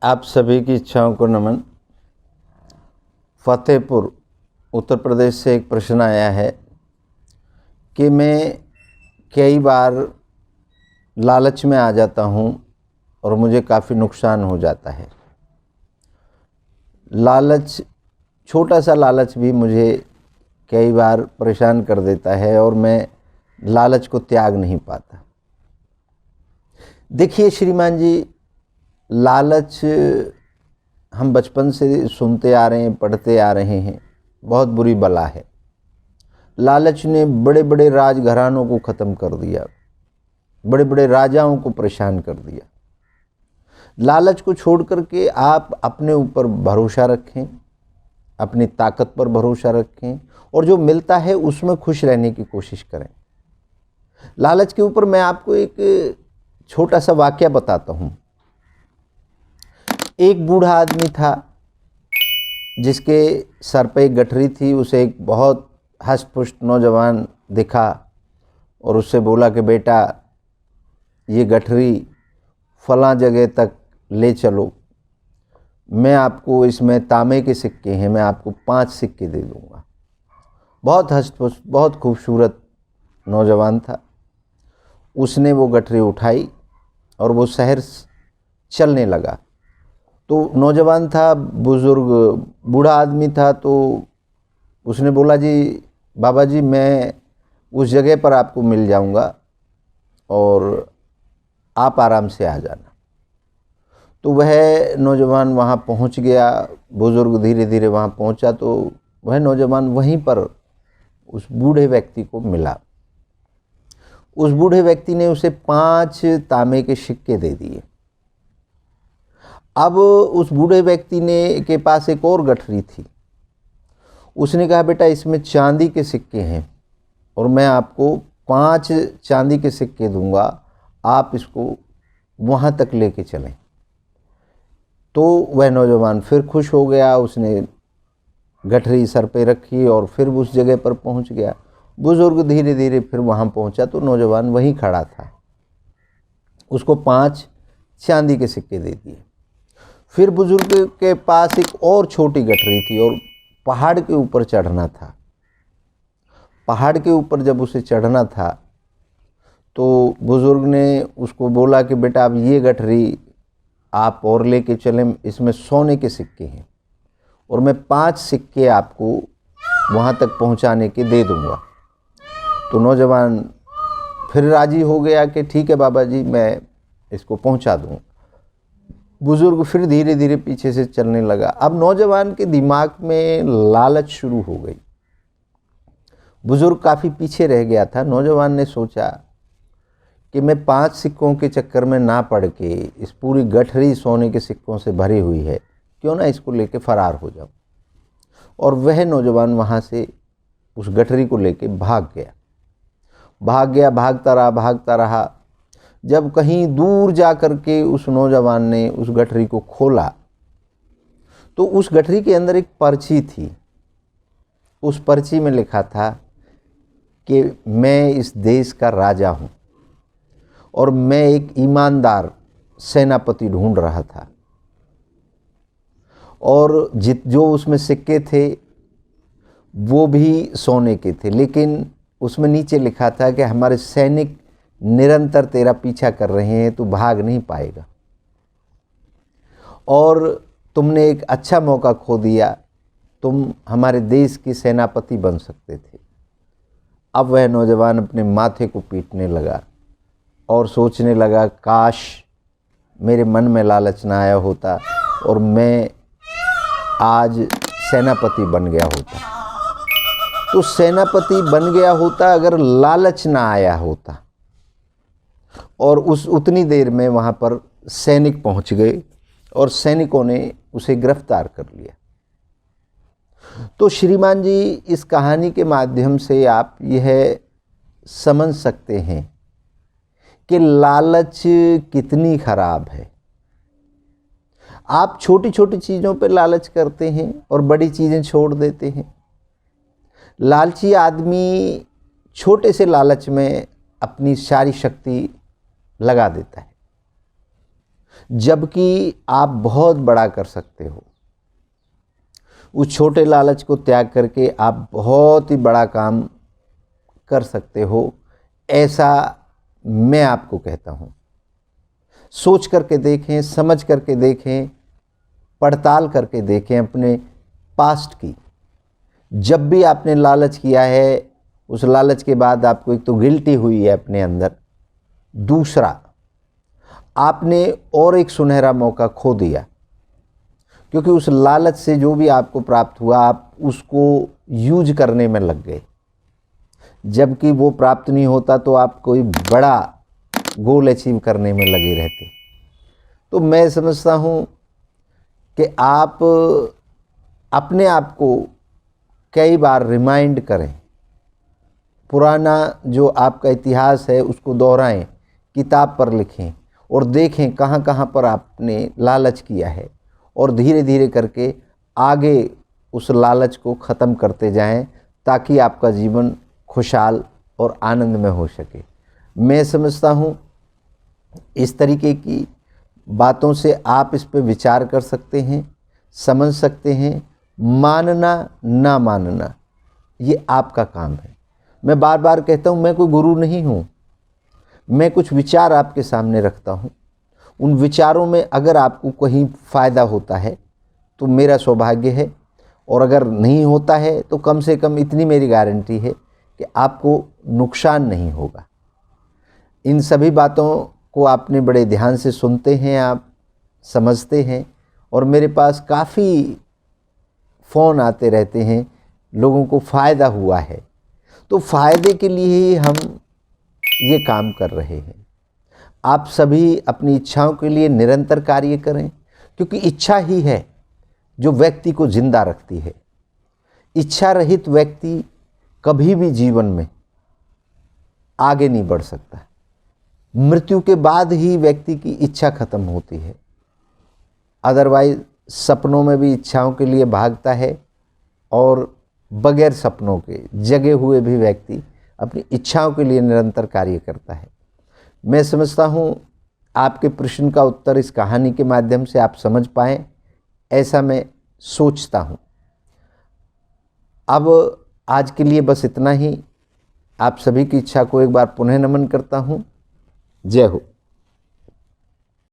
आप सभी की इच्छाओं को नमन। फतेहपुर उत्तर प्रदेश से एक प्रश्न आया है कि मैं कई बार लालच में आ जाता हूँ और मुझे काफ़ी नुकसान हो जाता है। लालच, छोटा सा लालच भी मुझे कई बार परेशान कर देता है और मैं लालच को त्याग नहीं पाता। देखिए श्रीमान जी, लालच हम बचपन से सुनते आ रहे हैं, पढ़ते आ रहे हैं, बहुत बुरी बला है। लालच ने बड़े बड़े राजघरानों को ख़त्म कर दिया, बड़े बड़े राजाओं को परेशान कर दिया। लालच को छोड़ करके आप अपने ऊपर भरोसा रखें, अपनी ताकत पर भरोसा रखें और जो मिलता है उसमें खुश रहने की कोशिश करें। लालच के ऊपर मैं आपको एक छोटा सा वाकया बताता हूँ। एक बूढ़ा आदमी था जिसके सर पे एक गठरी थी। उसे एक बहुत हष्ट-पुष्ट नौजवान दिखा और उससे बोला कि बेटा, ये गठरी फलां जगह तक ले चलो, मैं आपको, इसमें तांबे के सिक्के हैं, मैं आपको 5 सिक्के दे दूंगा। बहुत हष्ट-पुष्ट, बहुत खूबसूरत नौजवान था। उसने वो गठरी उठाई और वो शहर चलने लगा। तो नौजवान था, बुज़ुर्ग बूढ़ा आदमी था, तो उसने बोला, जी बाबा जी, मैं उस जगह पर आपको मिल जाऊंगा और आप आराम से आ जाना। तो वह नौजवान वहाँ पहुँच गया। बुज़ुर्ग धीरे धीरे वहाँ पहुँचा तो वह नौजवान वहीं पर उस बूढ़े व्यक्ति को मिला। उस बूढ़े व्यक्ति ने उसे 5 तांबे के सिक्के दे दिए। अब उस बूढ़े व्यक्ति ने के पास एक और गठरी थी। उसने कहा, बेटा, इसमें चांदी के सिक्के हैं और मैं आपको 5 चांदी के सिक्के दूंगा, आप इसको वहाँ तक लेके चलें। तो वह नौजवान फिर खुश हो गया। उसने गठरी सर पे रखी और फिर उस जगह पर पहुँच गया। बुज़ुर्ग धीरे धीरे फिर वहाँ पहुँचा तो नौजवान वहीं खड़ा था। उसको 5 चांदी के सिक्के दे दिए। फिर बुज़ुर्ग के पास एक और छोटी गठरी थी और पहाड़ के ऊपर चढ़ना था। पहाड़ के ऊपर जब उसे चढ़ना था तो बुज़ुर्ग ने उसको बोला कि बेटा, अब ये गठरी आप और लेके चलें, इसमें सोने के सिक्के हैं और मैं 5 सिक्के आपको वहाँ तक पहुँचाने के दे दूँगा। तो नौजवान फिर राज़ी हो गया कि ठीक है बाबा जी, मैं इसको पहुँचा दूँ। बुज़ुर्ग फिर धीरे धीरे पीछे से चलने लगा। अब नौजवान के दिमाग में लालच शुरू हो गई। बुज़ुर्ग काफ़ी पीछे रह गया था। नौजवान ने सोचा कि मैं 5 सिक्कों के चक्कर में ना पड़ के, इस पूरी गठरी सोने के सिक्कों से भरी हुई है, क्यों ना इसको लेके फ़रार हो जाऊं। और वह नौजवान वहाँ से उस गठरी को लेके भाग गया, भागता रहा। जब कहीं दूर जा कर के उस नौजवान ने उस गठरी को खोला तो उस गठरी के अंदर एक पर्ची थी। उस पर्ची में लिखा था कि मैं इस देश का राजा हूँ और मैं एक ईमानदार सेनापति ढूंढ रहा था। और जो उसमें सिक्के थे वो भी सोने के थे, लेकिन उसमें नीचे लिखा था कि हमारे सैनिक निरंतर तेरा पीछा कर रहे हैं, तू भाग नहीं पाएगा और तुमने एक अच्छा मौका खो दिया, तुम हमारे देश के सेनापति बन सकते थे। अब वह नौजवान अपने माथे को पीटने लगा और सोचने लगा, काश मेरे मन में लालच ना आया होता और मैं आज सेनापति बन गया होता। तो सेनापति बन गया होता अगर लालच ना आया होता। और उतनी देर में वहाँ पर सैनिक पहुँच गए और सैनिकों ने उसे गिरफ्तार कर लिया। तो श्रीमान जी, इस कहानी के माध्यम से आप यह समझ सकते हैं कि लालच कितनी खराब है। आप छोटी छोटी चीज़ों पर लालच करते हैं और बड़ी चीज़ें छोड़ देते हैं। लालची आदमी छोटे से लालच में अपनी सारी शक्ति लगा देता है। जबकि आप बहुत बड़ा कर सकते हो। उस छोटे लालच को त्याग करके आप बहुत ही बड़ा काम कर सकते हो, ऐसा मैं आपको कहता हूँ। सोच करके देखें, समझ करके देखें, पड़ताल करके देखें अपने पास्ट की। जब भी आपने लालच किया है, उस लालच के बाद आपको एक तो गिल्टी हुई है अपने अंदर, दूसरा आपने और एक सुनहरा मौका खो दिया, क्योंकि उस लालच से जो भी आपको प्राप्त हुआ आप उसको यूज करने में लग गए। जबकि वो प्राप्त नहीं होता तो आप कोई बड़ा गोल अचीव करने में लगे रहते। तो मैं समझता हूँ कि आप अपने आप को कई बार रिमाइंड करें, पुराना जो आपका इतिहास है उसको दोहराएं, किताब पर लिखें और देखें कहाँ कहाँ पर आपने लालच किया है, और धीरे धीरे करके आगे उस लालच को ख़त्म करते जाएं, ताकि आपका जीवन खुशहाल और आनंद में हो सके। मैं समझता हूँ इस तरीके की बातों से आप इस पे विचार कर सकते हैं, समझ सकते हैं। मानना ना मानना ये आपका काम है। मैं बार बार कहता हूँ, मैं कोई गुरु नहीं हूँ। मैं कुछ विचार आपके सामने रखता हूँ। उन विचारों में अगर आपको कहीं फ़ायदा होता है तो मेरा सौभाग्य है, और अगर नहीं होता है तो कम से कम इतनी मेरी गारंटी है कि आपको नुकसान नहीं होगा। इन सभी बातों को आपने बड़े ध्यान से सुनते हैं, आप समझते हैं, और मेरे पास काफ़ी फ़ोन आते रहते हैं, लोगों को फ़ायदा हुआ है। तो फ़ायदे के लिए ही हम ये काम कर रहे हैं। आप सभी अपनी इच्छाओं के लिए निरंतर कार्य करें, क्योंकि इच्छा ही है जो व्यक्ति को जिंदा रखती है। इच्छा रहित व्यक्ति कभी भी जीवन में आगे नहीं बढ़ सकता। मृत्यु के बाद ही व्यक्ति की इच्छा खत्म होती है, अदरवाइज सपनों में भी इच्छाओं के लिए भागता है, और बगैर सपनों के जगे हुए भी व्यक्ति अपनी इच्छाओं के लिए निरंतर कार्य करता है। मैं समझता हूँ आपके प्रश्न का उत्तर इस कहानी के माध्यम से आप समझ पाएँ, ऐसा मैं सोचता हूँ। अब आज के लिए बस इतना ही। आप सभी की इच्छा को एक बार पुनः नमन करता हूँ। जय हो।